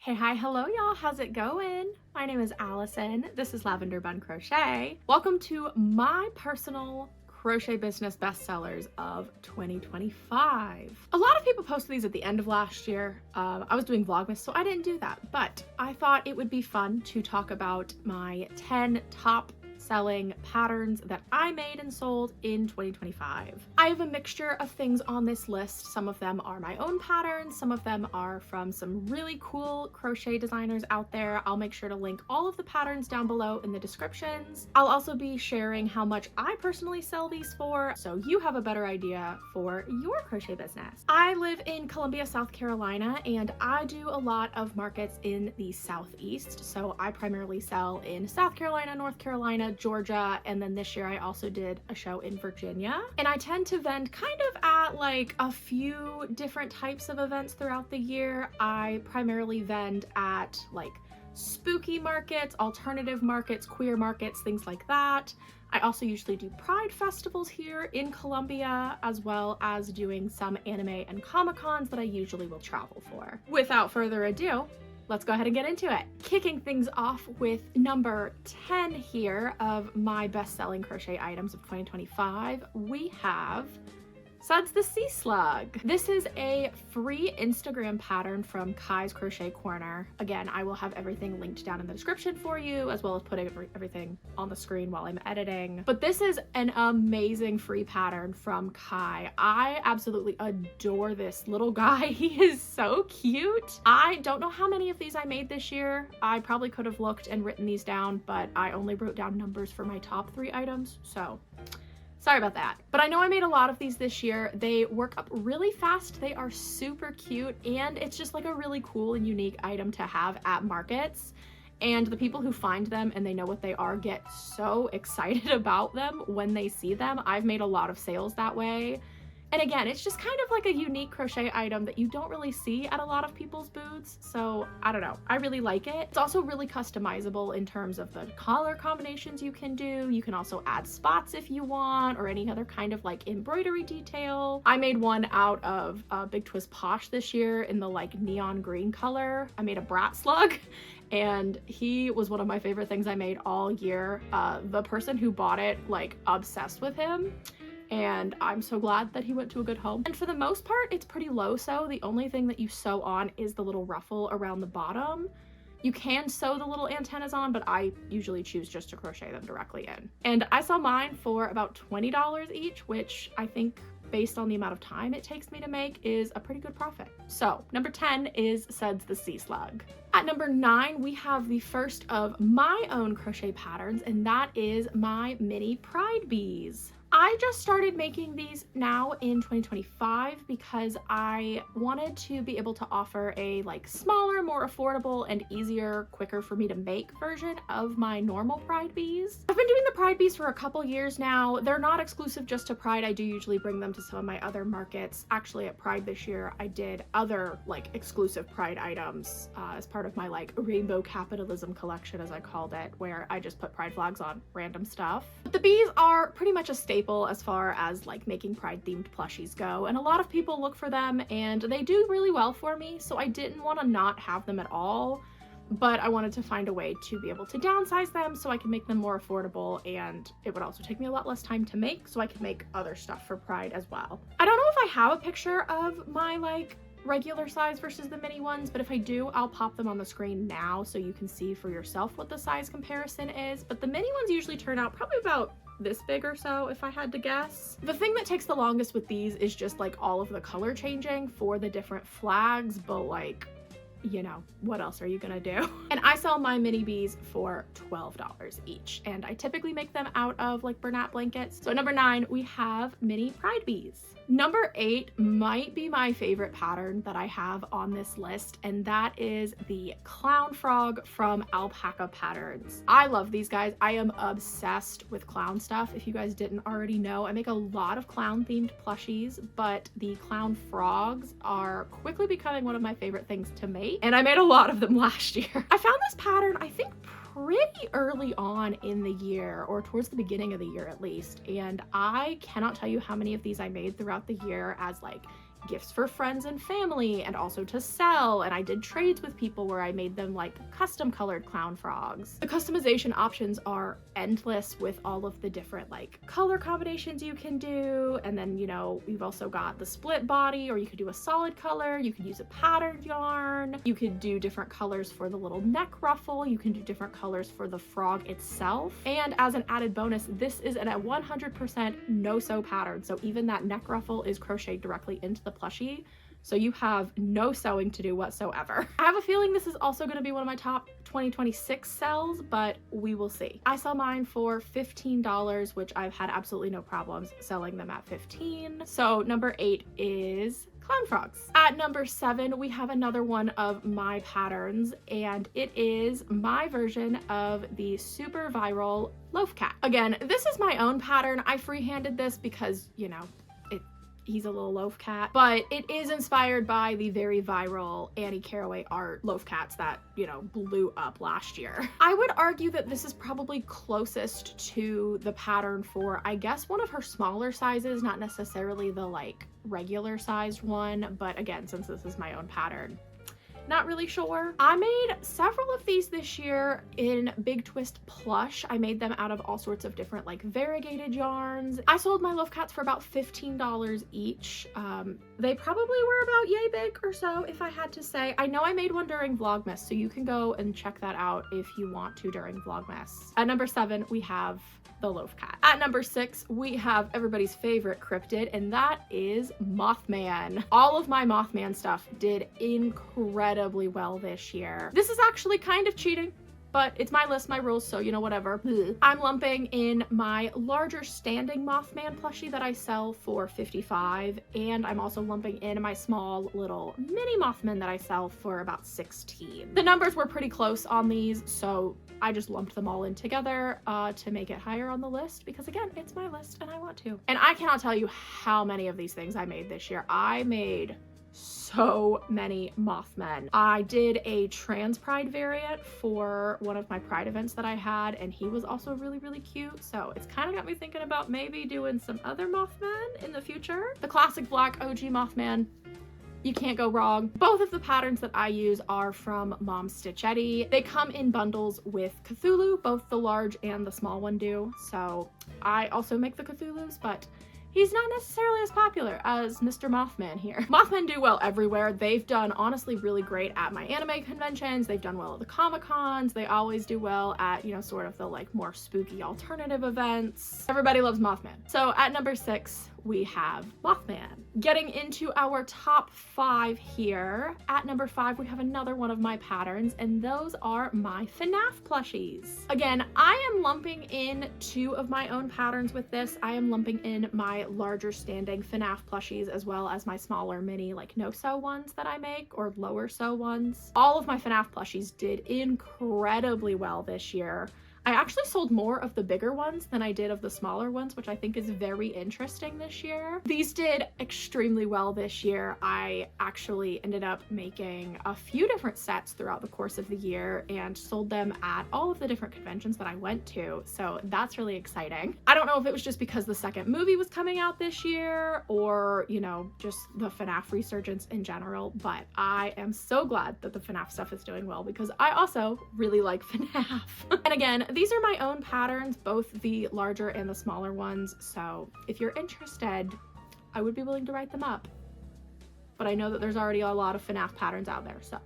Hey, hi, hello y'all, how's it going? My name is Allison, this is Lavender Bun Crochet. Welcome to my personal crochet business bestsellers of 2025. A lot of people posted these at the end of last year. I was doing Vlogmas, so I didn't do that, but I thought it would be fun to talk about my 10 top selling patterns that I made and sold in 2025. I have a mixture of things on this list. Some of them are my own patterns, some of them are from some really cool crochet designers out there. I'll make sure to link all of the patterns down below in the descriptions. I'll also be sharing how much I personally sell these for, so you have a better idea for your crochet business. I live in Columbia, South Carolina, and I do a lot of markets in the Southeast. So I primarily sell in South Carolina, North Carolina, Georgia, and then this year I also did a show in Virginia. And I tend to vend kind of at like a few different types of events throughout the year. I primarily vend at like spooky markets, alternative markets, queer markets, things like that. I also usually do pride festivals here in Columbia, as well as doing some anime and Comic-Cons that I usually will travel for. Without further ado, let's go ahead and get into it. Kicking things off with number 10 here of my best-selling crochet items of 2025, we have Suds the Sea Slug. This is a free Instagram pattern from Kai's Crochet Corner. Again, I will have everything linked down in the description for you, as well as putting everything on the screen while I'm editing. But this is an amazing free pattern from Kai. I absolutely adore this little guy. He is so cute. I don't know how many of these I made this year. I probably could have looked and written these down, but I only wrote down numbers for my top 3 items, so sorry about that. But I know I made a lot of these this year. They work up really fast. They are super cute, and it's just like a really cool and unique item to have at markets. And the people who find them and they know what they are get so excited about them when they see them. I've made a lot of sales that way. And again, it's just kind of like a unique crochet item that you don't really see at a lot of people's booths. So I don't know, I really like it. It's also really customizable in terms of the color combinations you can do. You can also add spots if you want, or any other kind of like embroidery detail. I made one out of Big Twist Posh this year in the like neon green color. I made a brat slug, and he was one of my favorite things I made all year. The person who bought it, like, obsessed with him. And I'm so glad that he went to a good home. And for the most part, it's pretty low sew. The only thing that you sew on is the little ruffle around the bottom. You can sew the little antennas on, but I usually choose just to crochet them directly in. And I sell mine for about $20 each, which I think, based on the amount of time it takes me to make, is a pretty good profit. So number 10 is Suds the Sea Slug. At number 9, we have the first of my own crochet patterns, and that is my mini pride bees. I just started making these now in 2025 because I wanted to be able to offer a like smaller, more affordable, and easier, quicker for me to make version of my normal pride bees. I've been doing the pride bees for a couple years now. They're not exclusive just to Pride. I do usually bring them to some of my other markets. Actually, at Pride this year, I did other like exclusive Pride items as part of my like rainbow capitalism collection, as I called it, where I just put Pride flags on random stuff. But the bees are pretty much a staple as far as like making Pride themed plushies go, and a lot of people look for them and they do really well for me, so I didn't want to not have them at all, but I wanted to find a way to be able to downsize them so I can make them more affordable, and it would also take me a lot less time to make so I could make other stuff for Pride as well. I don't know if I have a picture of my like regular size versus the mini ones, but if I do, I'll pop them on the screen now so you can see for yourself what the size comparison is. But the mini ones usually turn out probably about this big or so, if I had to guess. The thing that takes the longest with these is just like all of the color changing for the different flags, but like, you know, what else are you gonna do? And I sell my mini bees for $12 each, and I typically make them out of like Bernat blankets. So at number 9, we have mini pride bees. Number 8 might be my favorite pattern that I have on this list, and that is the clown frog from Alpaca Patterns. I love these guys. I am obsessed with clown stuff. If you guys didn't already know, I make a lot of clown themed plushies, but the clown frogs are quickly becoming one of my favorite things to make, and I made a lot of them last year. I found this pattern, I think, pretty early on in the year, or towards the beginning of the year at least, and I cannot tell you how many of these I made throughout the year as like gifts for friends and family and also to sell. And I did trades with people where I made them like custom colored clown frogs. The customization options are endless with all of the different like color combinations you can do. And then, you know, we've also got the split body, or you could do a solid color. You could use a patterned yarn. You could do different colors for the little neck ruffle. You can do different colors for the frog itself. And as an added bonus, this is a 100% no-sew pattern. So even that neck ruffle is crocheted directly into the plushie. So you have no sewing to do whatsoever. I have a feeling this is also going to be one of my top 2026 sells, but we will see. I sell mine for $15, which I've had absolutely no problems selling them at $15. So number 8 is clown frogs. At number 7, we have another one of my patterns, and it is my version of the super viral Loaf Cat. Again, this is my own pattern. I freehanded this because, you know, he's a little loaf cat, but it is inspired by the very viral Annie Caraway art loaf cats that, you know, blew up last year. I would argue that this is probably closest to the pattern for, I guess, one of her smaller sizes, not necessarily the like regular sized one, but again, since this is my own pattern, not really sure. I made several of these this year in Big Twist Plush. I made them out of all sorts of different like variegated yarns. I sold my loaf cats for about $15 each. They probably were about yay big or so, if I had to say. I know I made one during Vlogmas, so you can go and check that out if you want to during Vlogmas. At number 7, we have the Loaf Cat. At number 6, we have everybody's favorite cryptid, and that is Mothman. All of my Mothman stuff did incredibly well this year. This is actually kind of cheating, but it's my list, my rules, so you know, whatever. I'm lumping in my larger standing Mothman plushie that I sell for $55, and I'm also lumping in my small little mini Mothman that I sell for about $16. The numbers were pretty close on these, so I just lumped them all in together to make it higher on the list because, again, it's my list and I want to. And I cannot tell you how many of these things I made this year. I made so many Mothmen. I did a trans pride variant for one of my pride events that I had, and he was also really, really cute. So it's kind of got me thinking about maybe doing some other Mothmen in the future. The classic black OG Mothman, you can't go wrong. Both of the patterns that I use are from Mom Stitchetti. They come in bundles with Cthulhu, both the large and the small one do. So I also make the Cthulhus, but he's not necessarily as popular as Mr. Mothman here. Mothmen do well everywhere. They've done honestly really great at my anime conventions. They've done well at the Comic-Cons. They always do well at, you know, sort of the like more spooky alternative events. Everybody loves Mothman. So at number 6, we have Mothman. Getting into our top 5 here. At number 5, we have another one of my patterns, and those are my FNAF plushies. Again, I am lumping in 2 of my own patterns with this. I am lumping in my larger standing FNAF plushies as well as my smaller mini like no-sew ones that I make, or lower sew ones. All of my FNAF plushies did incredibly well this year. I actually sold more of the bigger ones than I did of the smaller ones, which I think is very interesting this year. These did extremely well this year. I actually ended up making a few different sets throughout the course of the year and sold them at all of the different conventions that I went to, so that's really exciting. I don't know if it was just because the second movie was coming out this year or, you know, just the FNAF resurgence in general, but I am so glad that the FNAF stuff is doing well because I also really like FNAF. And again, these are my own patterns, both the larger and the smaller ones, so if you're interested, I would be willing to write them up. But I know that there's already a lot of FNAF patterns out there, so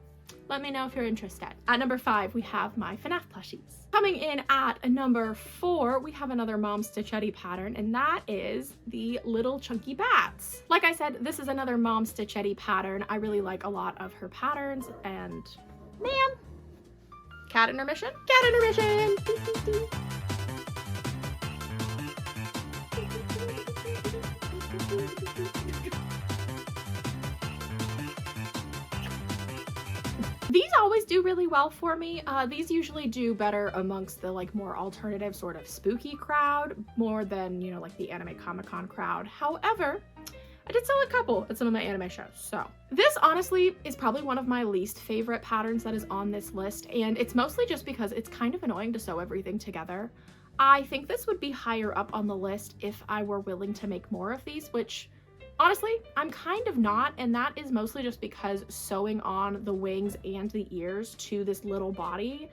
let me know if you're interested. At number 5, we have my FNAF plushies. Coming in at number 4, we have another Mom Stitchetti pattern, and that is the little chunky bats. Like I said, this is another Mom Stitchetti pattern. I really like a lot of her patterns, and man, cat intermission? Cat intermission! These always do really well for me. These usually do better amongst the like more alternative sort of spooky crowd, more than, you know, like the anime Comic-Con crowd. However, I did sell a couple at some of my anime shows, so. This honestly is probably one of my least favorite patterns that is on this list, and it's mostly just because it's kind of annoying to sew everything together. I think this would be higher up on the list if I were willing to make more of these, which Honestly, I'm kind of not, and that is mostly just because sewing on the wings and the ears to this little body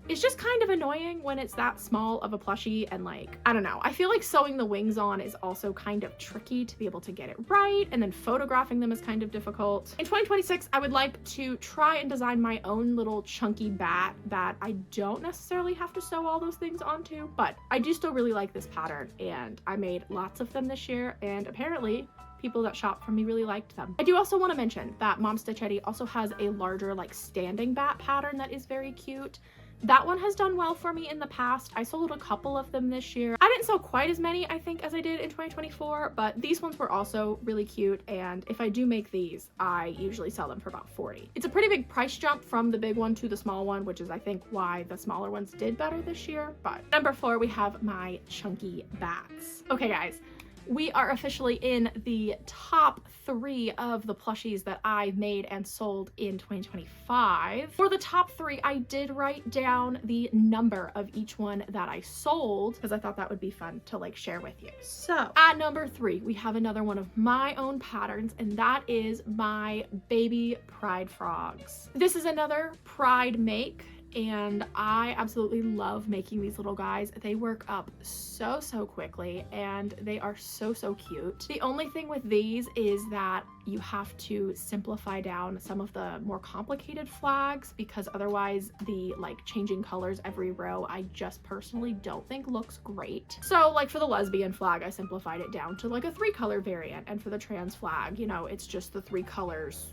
is just kind of annoying when it's that small of a plushie, and like, I don't know. I feel like sewing the wings on is also kind of tricky to be able to get it right, and then photographing them is kind of difficult. In 2026, I would like to try and design my own little chunky bat that I don't necessarily have to sew all those things onto, but I do still really like this pattern, and I made lots of them this year, and apparently people that shop from me really liked them. I do also want to mention that Mom Stitch Eddie also has a larger like standing bat pattern that is very cute. That one has done well for me in the past. I sold a couple of them this year. I didn't sell quite as many, I think, as I did in 2024, but these ones were also really cute, and if I do make these, I usually sell them for about $40. It's a pretty big price jump from the big one to the small one, which is I think why the smaller ones did better this year. But number 4, we have my chunky bats. Okay guys, we are officially in the top 3 of the plushies that I made and sold in 2025. For the top 3, I did write down the number of each one that I sold because I thought that would be fun to like share with you. So at number 3, we have another one of my own patterns, and that is my baby pride frogs. This is another pride make, and I absolutely love making these little guys. They work up so quickly, and they are so cute. The only thing with these is that you have to simplify down some of the more complicated flags, because otherwise the like changing colors every row I just personally don't think looks great. So like for the lesbian flag, I simplified it down to like a 3-color variant, and for the trans flag, you know, it's just the 3 colors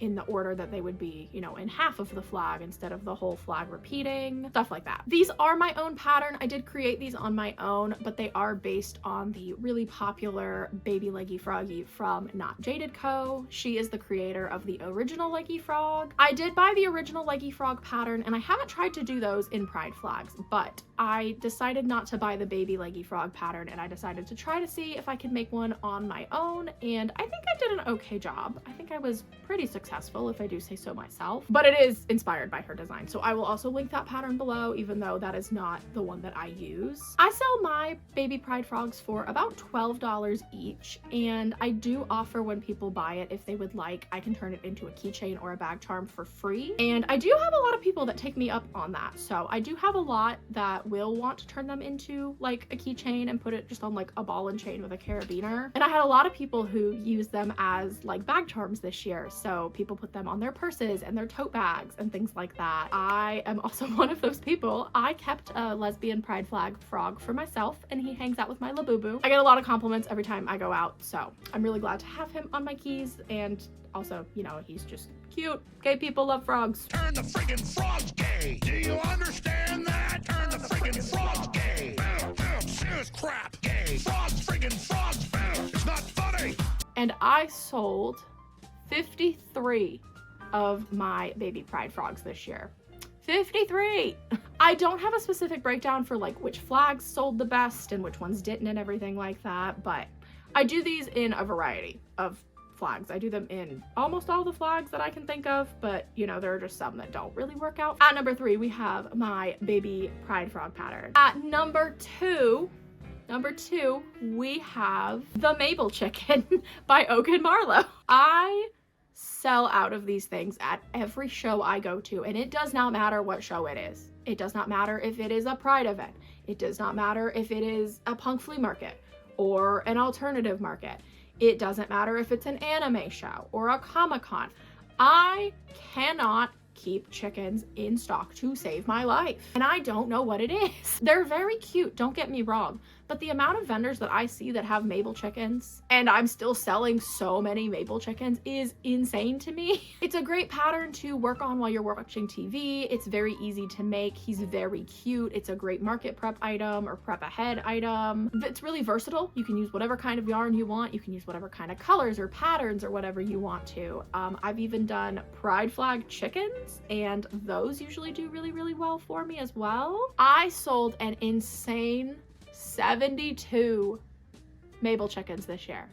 in the order that they would be, you know, in half of the flag instead of the whole flag repeating, stuff like that. These are my own pattern. I did create these on my own, but they are based on the really popular Baby Leggy Froggy from Not Jaded Co. She is the creator of the original Leggy Frog. I did buy the original Leggy Frog pattern, and I haven't tried to do those in pride flags, but I decided not to buy the Baby Leggy Frog pattern, and I decided to try to see if I could make one on my own, and I think I did an okay job. I think I was pretty successful, if I do say so myself, but it is inspired by her design. So I will also link that pattern below, even though that is not the one that I use. I sell my baby pride frogs for about $12 each, and I do offer when people buy it, if they would like, I can turn it into a keychain or a bag charm for free. And I do have a lot of people that take me up on that. So I do have a lot that will want to turn them into like a keychain and put it just on like a ball and chain with a carabiner. And I had a lot of people who use them as like bag charms this year. So people put them on their purses and their tote bags and things like that. I am also one of those people. I kept a lesbian pride flag frog for myself, and he hangs out with my Labubu. I get a lot of compliments every time I go out, so I'm really glad to have him on my keys, and also, you know, he's just cute. Gay people love frogs. Turn the friggin' frogs gay. Do you understand that? Turn the friggin' frogs gay. Serious crap gay. Frogs friggin' frogs. It's not funny. And I sold 53 of my baby pride frogs this year. 53! I don't have a specific breakdown for like which flags sold the best and which ones didn't and everything like that, but I do these in a variety of flags. I do them in almost all the flags that I can think of, but you know, there are just some that don't really work out. At number 3, we have my baby pride frog pattern. At number 2, we have the Mabel Chicken by Oak and Marlowe. I sell out of these things at every show I go to, and it does not matter what show it is. It does not matter if it is a pride event. It does not matter if it is a punk flea market or an alternative market. It doesn't matter if it's an anime show or a Comic-Con. I cannot keep chickens in stock to save my life, and I don't know what it is. They're very cute, don't get me wrong, but the amount of vendors that I see that have Mabel chickens, and I'm still selling so many Mabel chickens, is insane to me. It's a great pattern to work on while you're watching TV. It's very easy to make. He's very cute. It's a great market prep item or prep ahead item. It's really versatile. You can use whatever kind of yarn you want. You can use whatever kind of colors or patterns or whatever you want to. I've even done pride flag chickens, and those usually do really well for me as well. I sold an insane 72 Mabel chickens this year.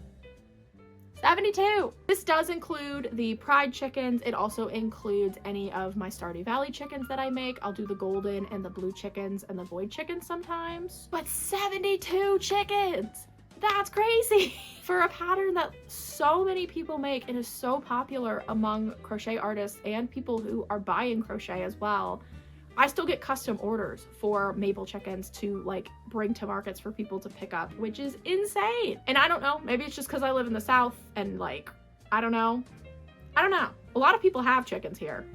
72! This does include the pride chickens. It also includes any of my Stardew Valley chickens that I make. I'll do the golden and the blue chickens and the void chickens sometimes. But 72 chickens! That's crazy. For a pattern that so many people make and is so popular among crochet artists and people who are buying crochet as well, I still get custom orders for maple chickens to like bring to markets for people to pick up, which is insane. And I don't know, maybe it's just because I live in the South and like, I don't know. A lot of people have chickens here,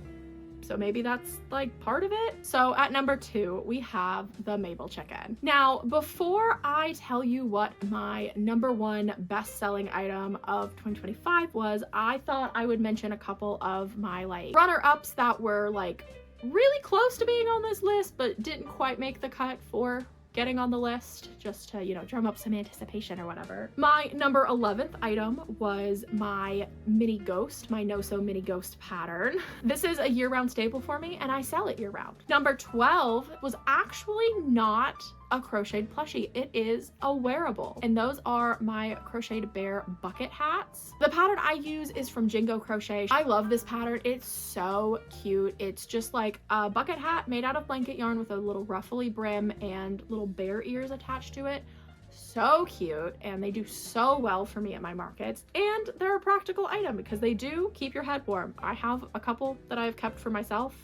so maybe that's like part of it. So at number 2, we have the maple chicken. Now, before I tell you what my number 1 best-selling item of 2025 was, I thought I would mention a couple of my like runner-ups that were like really close to being on this list, but didn't quite make the cut for getting on the list, just to, you know, drum up some anticipation or whatever. My number 11th item was my mini ghost, my no-sew mini ghost pattern. This is a year-round staple for me and I sell it year-round. Number 12 was actually not a crocheted plushie. It is a wearable, and those are my crocheted bear bucket hats. The pattern I use is from Jingo Crochet. I love this pattern. It's so cute. It's just like a bucket hat made out of blanket yarn with a little ruffly brim and little bear ears attached to it. So cute, and they do so well for me at my markets, and they're a practical item because they do keep your head warm. I have a couple that I've kept for myself,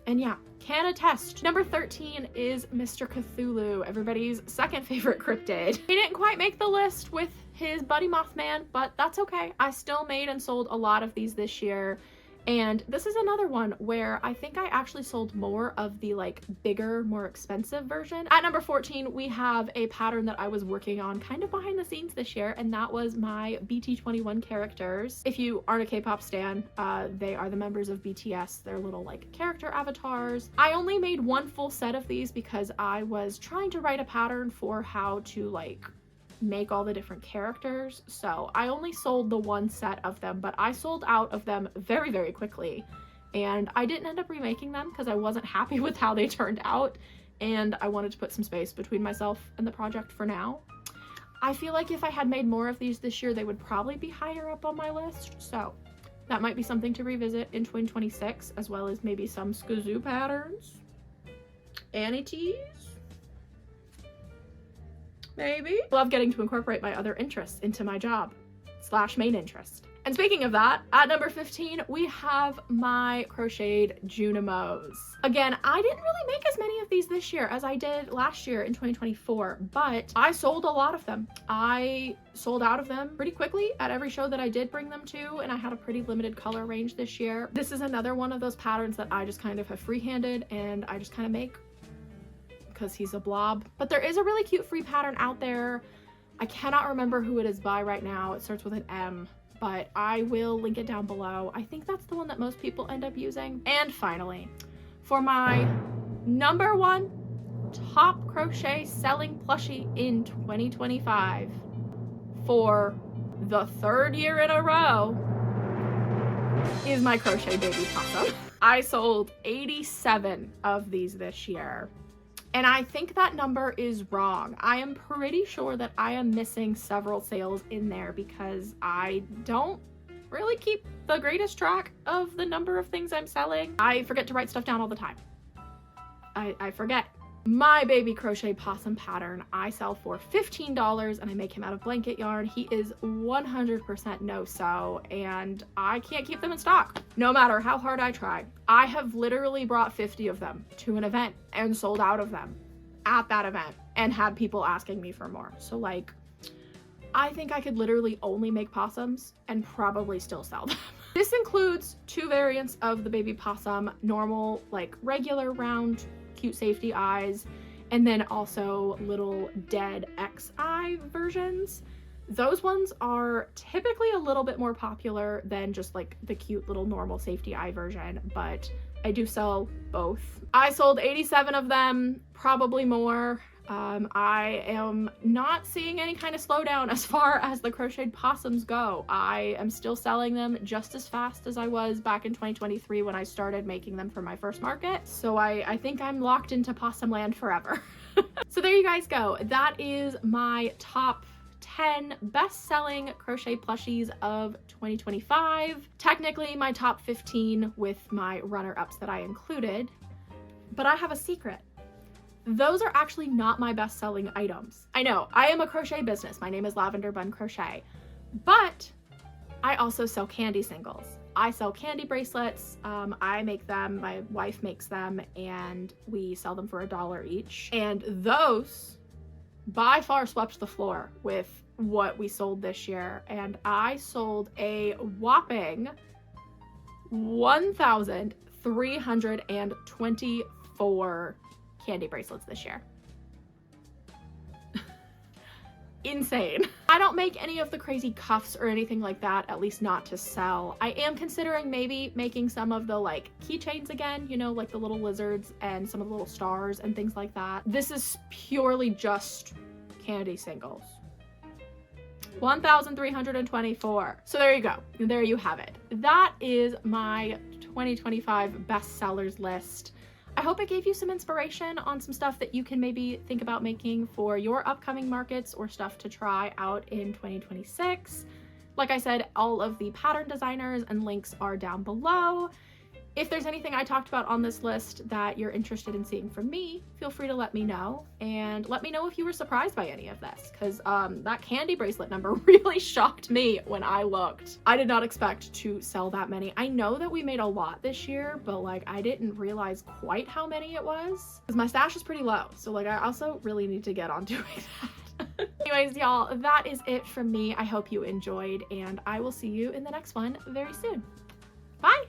and yeah, can attest. Number 13 is Mr. Cthulhu, everybody's second favorite cryptid. He didn't quite make the list with his buddy Mothman, but that's okay. I still made and sold a lot of these this year. And this is another one where I think I actually sold more of the like bigger, more expensive version. At number 14, we have a pattern that I was working on kind of behind the scenes this year, and that was my BT21 characters. If you aren't a K-pop stan, they are the members of BTS. They're little like character avatars. I only made one full set of these because I was trying to write a pattern for how to like make all the different characters, so I only sold the one set of them, but I sold out of them very, very quickly, and I didn't end up remaking them because I wasn't happy with how they turned out, and I wanted to put some space between myself and the project for now. I feel like if I had made more of these this year, they would probably be higher up on my list, so that might be something to revisit in 2026, as well as maybe some Skazoo patterns, Annie tees, maybe. Love getting to incorporate my other interests into my job / main interest. And speaking of that, at number 15, we have my crocheted Junimos. Again, I didn't really make as many of these this year as I did last year in 2024, but I sold a lot of them. I sold out of them pretty quickly at every show that I did bring them to, and I had a pretty limited color range this year. This is another one of those patterns that I just kind of have free-handed and I just kind of make because he's a blob. But there is a really cute free pattern out there. I cannot remember who it is by right now. It starts with an M, but I will link it down below. I think that's the one that most people end up using. And finally, for my number 1 top crochet selling plushie in 2025, for the 3rd year in a row, is my crochet baby possum. I sold 87 of these this year. And I think that number is wrong. I am pretty sure that I am missing several sales in there because I don't really keep the greatest track of the number of things I'm selling. I forget to write stuff down all the time. I forget. My baby crochet possum pattern I sell for $15, and I make him out of blanket yarn. He is 100% no-sew, and I can't keep them in stock no matter how hard I try. I have literally brought 50 of them to an event and sold out of them at that event and had people asking me for more. So like, I think I could literally only make possums and probably still sell them. This includes 2 variants of the baby possum, normal, like regular round cute safety eyes, and then also little dead X-eye versions. Those ones are typically a little bit more popular than just like the cute little normal safety eye version, but I do sell both. I sold 87 of them, probably more. I am not seeing any kind of slowdown as far as the crocheted possums go. I am still selling them just as fast as I was back in 2023 when I started making them for my first market. So I think I'm locked into possum land forever. So there you guys go. That is my top 10 best-selling crochet plushies of 2025. Technically my top 15 with my runner-ups that I included, but I have a secret. those are actually not my best-selling items. I know, I am a crochet business. My name is Lavender Bun Crochet, but I also sell candy singles. I sell candy bracelets. I make them, my wife makes them, and we sell them for $1 each. And those by far swept the floor with what we sold this year. And I sold a whopping 1,324 candy bracelets this year. Insane. I don't make any of the crazy cuffs or anything like that, at least not to sell. I am considering maybe making some of the like keychains again, you know, like the little lizards and some of the little stars and things like that. This is purely just candy singles. 1,324. So there you go. There you have it. That is my 2025 bestsellers list. I hope it gave you some inspiration on some stuff that you can maybe think about making for your upcoming markets or stuff to try out in 2026. Like I said, all of the pattern designers and links are down below. If there's anything I talked about on this list that you're interested in seeing from me, feel free to let me know, and let me know if you were surprised by any of this, because that candy bracelet number really shocked me when I looked. I did not expect to sell that many. I know that we made a lot this year, but like I didn't realize quite how many it was, because my stash is pretty low, so like I also really need to get on doing that. Anyways, y'all, that is it from me. I hope you enjoyed, and I will see you in the next one very soon. Bye!